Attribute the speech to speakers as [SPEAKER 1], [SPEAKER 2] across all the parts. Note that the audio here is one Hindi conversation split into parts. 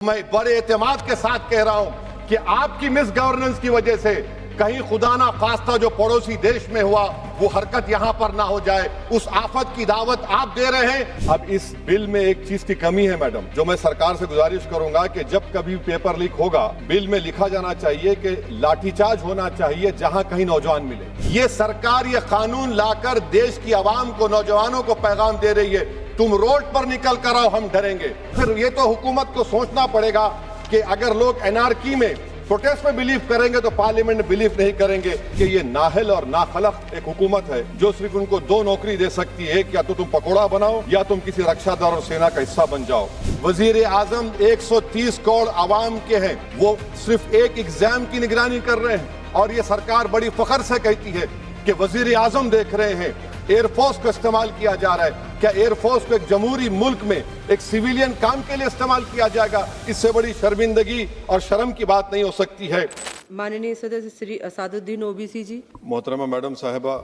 [SPEAKER 1] मैं बड़े एतमाद के साथ कह रहा हूं कि आपकी मिस गवर्नेंस की वजह से कहीं खुदा ना खास्ता जो पड़ोसी देश में हुआ वो हरकत यहां पर ना हो जाए, उस आफत की दावत आप दे रहे हैं। अब इस बिल में एक चीज की कमी है मैडम, जो मैं सरकार से गुजारिश करूंगा कि जब कभी पेपर लीक होगा, बिल में लिखा जाना चाहिए कि लाठीचार्ज होना चाहिए जहां कहीं नौजवान मिले। ये सरकार ये कानून लाकर देश की आवाम को, नौजवानों को पैगाम दे रही है, तुम रोड पर निकल कर आओ, हम डरेंगे। फिर ये तो हुकूमत को सोचना पड़ेगा कि अगर लोग एनआरकी में, प्रोटेस्ट में बिलीव करेंगे तो पार्लियामेंट में बिलीव नहीं करेंगे कि ये नाहल और नाखलक एक हुकूमत है जो सिर्फ उनको दो नौकरी दे सकती है, या तो तुम पकौड़ा बनाओ या तुम किसी रक्षा दल और सेना का हिस्सा बन जाओ। वजीर आजम 130 करोड़ आवाम के हैं, वो सिर्फ एक एग्जाम की निगरानी कर रहे हैं और ये सरकार बड़ी फख्र से कहती है कि वजीर आजम देख रहे हैं। एयरफोर्स को इस्तेमाल किया जा रहा है। क्या एयरफोर्स को एक जमहूरी मुल्क में एक सिविलियन काम के लिए इस्तेमाल किया जाएगा? इससे बड़ी शर्मिंदगी और शर्म की बात नहीं हो सकती है।
[SPEAKER 2] माननीय सदस्य श्री असादुद्दीन ओबीसी जी।
[SPEAKER 1] मोहतरमा मैडम साहिबा,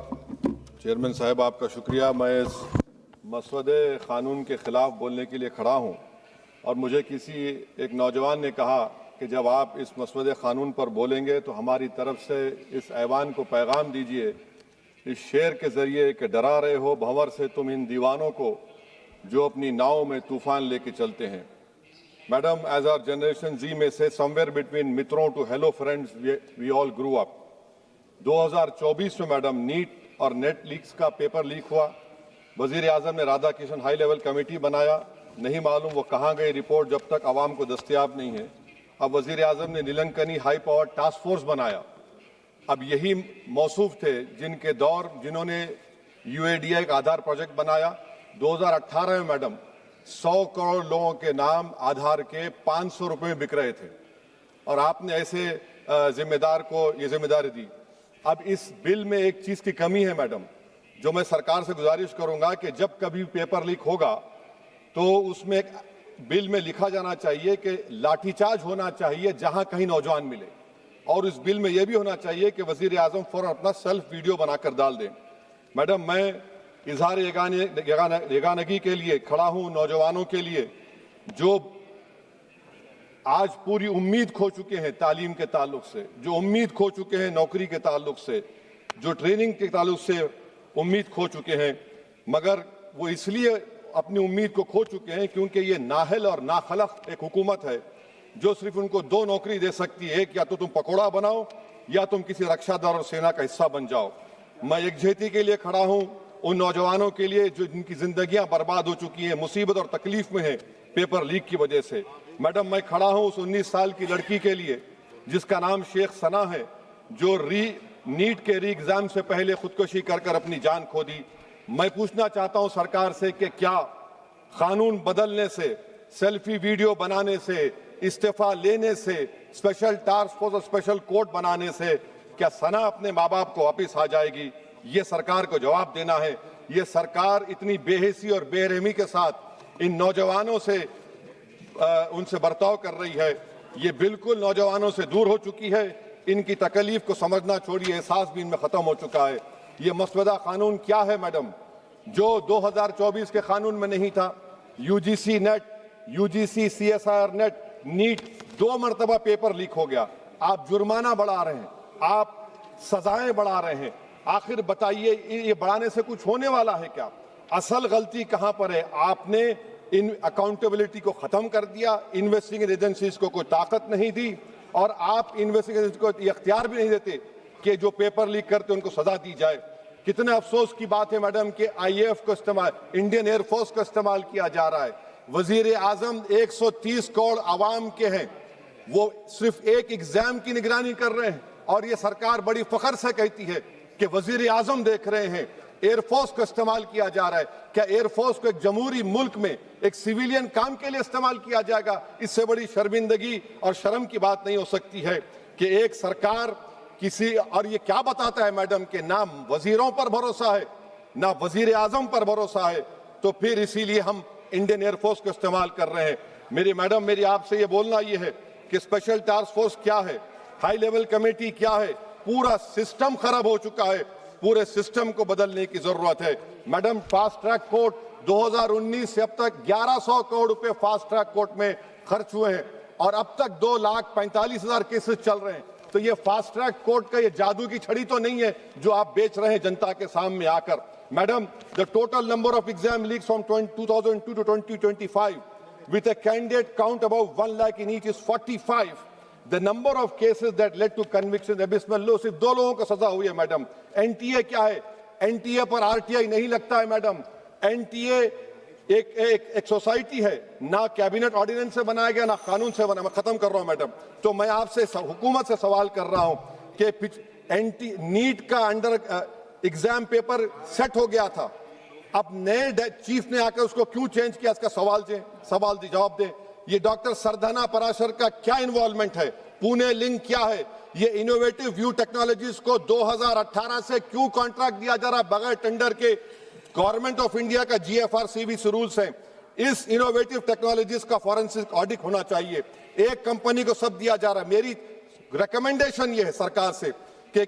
[SPEAKER 1] चेयरमैन साहब, आपका शुक्रिया। मैं इस मसवदे कानून के खिलाफ बोलने के लिए खड़ा हूं और मुझे किसी एक नौजवान ने कहा कि जब आप इस मसवदे कानून पर बोलेंगे तो हमारी तरफ से इस ऐवान को पैगाम दीजिए इस शेर के जरिए कि डरा रहे हो भंवर से तुम इन दीवानों को जो अपनी नाव में तूफान लेके चलते हैं। Madam, as our generation Z में से समवेयर बिटवीन मित्रों to hello friends we all grew up. 2024 में मैडम नीट और नेट लीक्स का पेपर लीक हुआ। वजीर आजम ने Radha Kishan high level committee बनाया, नहीं मालूम वो कहाँ गई रिपोर्ट जब तक आवाम को दस्तियाब नहीं है। अब वजीर आजम ने नीलंकनी हाई पावर टास्क फोर्स बनाया। अब यही मौसूफ थे जिन्होंने यूएडीआई का आधार प्रोजेक्ट बनाया। 2018 में मैडम 100 करोड़ लोगों के नाम आधार के 500 रुपए में बिक रहे थे और आपने ऐसे जिम्मेदार को ये जिम्मेदारी दी। अब इस बिल में एक चीज की कमी है मैडम, जो मैं सरकार से गुजारिश करूंगा कि जब कभी पेपर लीक होगा तो उसमें एक बिल में लिखा जाना चाहिए कि लाठीचार्ज होना चाहिए जहां कहीं नौजवान मिले, और इस बिल में यह भी होना चाहिए कि वजीर आजम फौरन अपना सेल्फ वीडियो बनाकर डाल दें। मैडम, मैं इजहार यगानगी के लिए खड़ा हूं, नौजवानों के लिए जो आज पूरी उम्मीद खो चुके हैं तालीम के ताल्लुक से, जो उम्मीद खो चुके हैं नौकरी के ताल्लुक से, जो ट्रेनिंग के ताल्लुक से उम्मीद खो चुके हैं, मगर वो इसलिए अपनी उम्मीद को खो चुके हैं क्योंकि ये नाहल और नाखलक एक हुकूमत है जो सिर्फ उनको दो नौकरी दे सकती है, या तो तुम पकौड़ा बनाओ या तुम किसी रक्षा दल और सेना का हिस्सा बन जाओ। मैं एकजुहती के लिए खड़ा हूं उन नौजवानों के लिए जो जिनकी जिंदगियां बर्बाद हो चुकी हैं, मुसीबत और तकलीफ में हैं पेपर लीक की वजह से। मैडम, मैं खड़ा हूं उस 19 साल की लड़की के लिए जिसका नाम शेख सना है, जो नीट के री एग्जाम से पहले खुदकुशी कर अपनी जान खो दी। मैं पूछना चाहता हूं सरकार से कि क्या कानून बदलने से, सेल्फी वीडियो बनाने से, इस्तीफा लेने से, स्पेशल टास्क फोर्स और स्पेशल कोर्ट बनाने से क्या सना अपने माँ बाप को वापिस आ जाएगी? ये सरकार को जवाब देना है। ये सरकार इतनी बेहिसी और बेरहमी के साथ इन नौजवानों से उनसे बर्ताव कर रही है, ये बिल्कुल नौजवानों से दूर हो चुकी है। इनकी तकलीफ को समझना छोड़िए, एहसास भी इनमें खत्म हो चुका है। ये मसवदा कानून क्या है मैडम, जो 2024 के कानून में नहीं था? UGC NET, UGC CSIR NET, NEET 2 मरतबा पेपर लीक हो गया। आप जुर्माना बढ़ा रहे हैं, आप सजाएं बढ़ा रहे हैं। आखिर बताइए, ये बढ़ाने से कुछ होने वाला है क्या? असल गलती कहां पर है? आपने इन अकाउंटेबिलिटी को खत्म कर दिया, इन्वेस्टिगेटिंग एजेंसीज को कोई ताकत नहीं दी और आप इन्वेस्टिगेशन को इख्तियार भी नहीं देते कि जो पेपर लीक करते उनको सजा दी जाए। कितने अफसोस की बात है मैडम कि आईएएफ को इस्तेमाल, इंडियन एयरफोर्स का इस्तेमाल किया जा रहा है। वजीर आजम 130 करोड़ आवाम के हैं, वो सिर्फ एक एग्जाम की निगरानी कर रहे हैं और ये सरकार बड़ी फख्र से कहती है कि वजीर आजम देख रहे हैं। एयरफोर्स को इस्तेमाल किया जा रहा है। क्या एयरफोर्स को एक जमहूरी मुल्क में एक सिविलियन काम के लिए इस्तेमाल किया जाएगा? इससे बड़ी शर्मिंदगी और शर्म की बात नहीं हो सकती है कि एक सरकार किसी, और ये क्या बताता है मैडम कि ना वजीरों पर भरोसा है ना वजीर आजम पर भरोसा है, तो फिर इसीलिए हम इंडियन एयरफोर्स को इस्तेमाल कर रहे हैं। मेरी आपसे ये बोलना ये है कि स्पेशल टास्क फोर्स क्या है, हाई लेवल कमेटी क्या है? पूरा सिस्टम खराब हो चुका है, पूरे सिस्टम को बदलने की जरूरत है। मैडम, फास्ट ट्रैक कोर्ट 2019 से अब तक 1100 करोड़ रुपए फास्ट ट्रैक कोर्ट में खर्च हुए हैं। और अब तक 2,45,000 केसेस चल रहे हैं। तो ये फास्ट ट्रैक कोर्ट का ये जादू की छड़ी तो नहीं है जो आप बेच रहे हैं जनता के सामने आकर। Madam, the total number of exam leaks from 2002 to 2025 with a candidate count above 1 lakh in each is 45. The number of cases that led to conviction abysmal low। सिर्फ 2 लोगों को सजा हुई है मैडम। एनटीए क्या है? एनटीए पर आरटीआई नहीं लगता है मैडम। एनटीए एक सोसाइटी है, ना कैबिनेट ऑर्डिनेंस से बनाया गया, ना कानून से बना। मैं खत्म कर रहा हूं मैडम। तो मैं आपसे हुकूमत से सवाल कर रहा हूं कि नीट का अंडर एग्जाम पेपर सेट हो गया था, अब नए चीफ ने आकर उसको क्यों चेंज किया? इसका सवाल जवाब दें। ये डॉक्टर सरदाना पराशर का क्या इन्वॉल्वमेंट है? पुणे लिंक क्या है? ये इनोवेटिव व्यू टेक्नोलॉजीज को 2018 से क्यों कॉन्ट्रैक्ट दिया जा रहा है बगैर टेंडर के? गवर्नमेंट ऑफ इंडिया का GFR-CBC रूल्स हैं। इस इनोवेटिव टेक्नोलॉजीज का फॉरेंसिक ऑडिट होना चाहिए। एक कंपनी को सब दिया जा रहा है। मेरी रिकमेंडेशन ये है सरकार से कि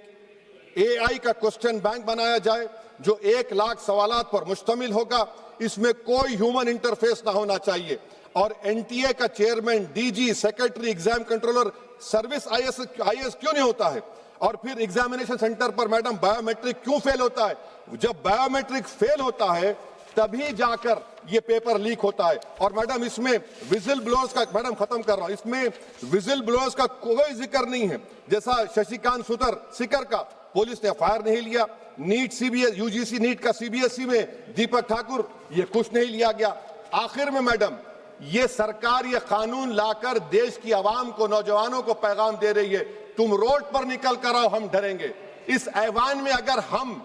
[SPEAKER 1] AI का क्वेश्चन बैंक बनाया जाए जो 1 लाख सवालात पर मुश्तमिल होगा। इसमें कोई ह्यूमन इंटरफेस ना होना चाहिए। और एनटीए का chairman, DG, secretary, exam controller, service IAS क्यों नहीं होता है? और फिर एग्जामिनेशन सेंटर पर मैडम बायोमेट्रिक क्यों फेल होता है? जब बायोमेट्रिक फेल होता है तभी जाकर ये पेपर लीक होता है। और मैडम इसमें विजिल ब्लोअर्स का, मैडम खत्म कर रहा हूं, इसमें विजिल ब्लोअर्स का कोई जिक्र नहीं है। जैसा शशिकांत सिकर का पुलिस ने FIR नहीं लिया। नीट UGC नीट का CBSE में दीपक ठाकुर, ये कुछ नहीं लिया गया। आखिर में मैडम ये सरकार ये कानून लाकर देश की आवाम को, नौजवानों को पैगाम दे रही है, तुम रोड पर निकल कर आओ, हम डरेंगे। इस ऐवान में अगर हम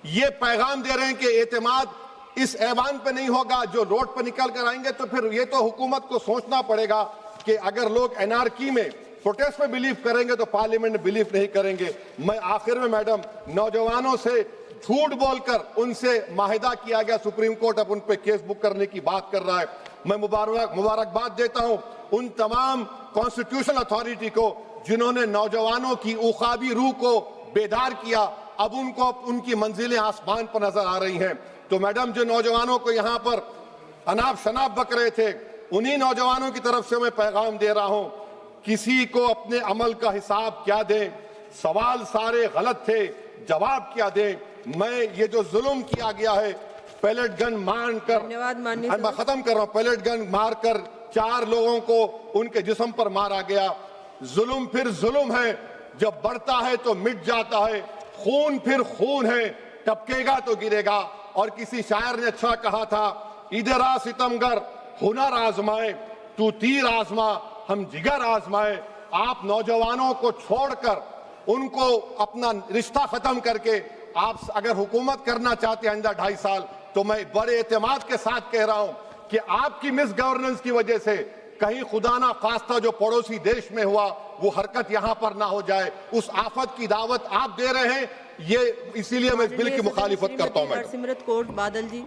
[SPEAKER 1] ये पैगाम दे रहे हैं कि एतमाद इस ऐवान पे नहीं होगा, जो रोड पर निकल कर आएंगे, तो फिर ये तो हुकूमत को सोचना पड़ेगा कि अगर लोग एनआरकी में, प्रोटेस्ट में बिलीव करेंगे तो पार्लियामेंट में बिलीव नहीं करेंगे। मैं आखिर में मैडम नौजवानों से झूठ बोलकर उनसे माहिदा किया गया, सुप्रीम कोर्ट अब उन पे केस बुक करने की बात कर रहा है। मैं मुबारकबाद देता हूं उन तमाम कॉन्स्टिट्यूशनल अथॉरिटी को जिन्होंने नौजवानों की उखाबी रूह को बेदार किया। अब उनको उनकी मंजिलें आसमान पर नजर आ रही हैं। तो मैडम जो नौजवानों को यहाँ पर अनाप शनाप बक रहे थे, उन्हीं नौजवानों की तरफ से मैं पैगाम दे रहा हूं, किसी को अपने अमल का हिसाब क्या दें? सवाल सारे गलत थे, जवाब क्या दें? मैं ये जो जुल्म किया गया है, पैलेट गन मारकर, मैं खत्म कर रहा हूं, पैलेट गन मारकर 4 लोगों को उनके जिस्म पर मारा गया। जुल्म फिर जुल्म है, जब बढ़ता है तो मिट जाता है। खून फिर खून है, टपकेगा तो गिरेगा। और किसी शायर ने अच्छा कहा था, इधर आ सितमगर हुनर आजमाए, तू तीर आजमा हम जिगर आजमाए। आप नौजवानों को छोड़कर उनको अपना रिश्ता खत्म करके आप अगर हुकूमत करना चाहते हैं आइंदा 2.5 साल, तो मैं बड़े एतमाद के साथ कह रहा हूं कि आपकी मिस गवर्नेंस की वजह से कहीं खुदा ना खास्ता जो पड़ोसी देश में हुआ वो हरकत यहां पर ना हो जाए। उस आफत की दावत आप दे रहे हैं, ये इसीलिए मैं इस बिल की मुखालिफत करता हूं। मैडम
[SPEAKER 2] सिमरत कौर बादल जी।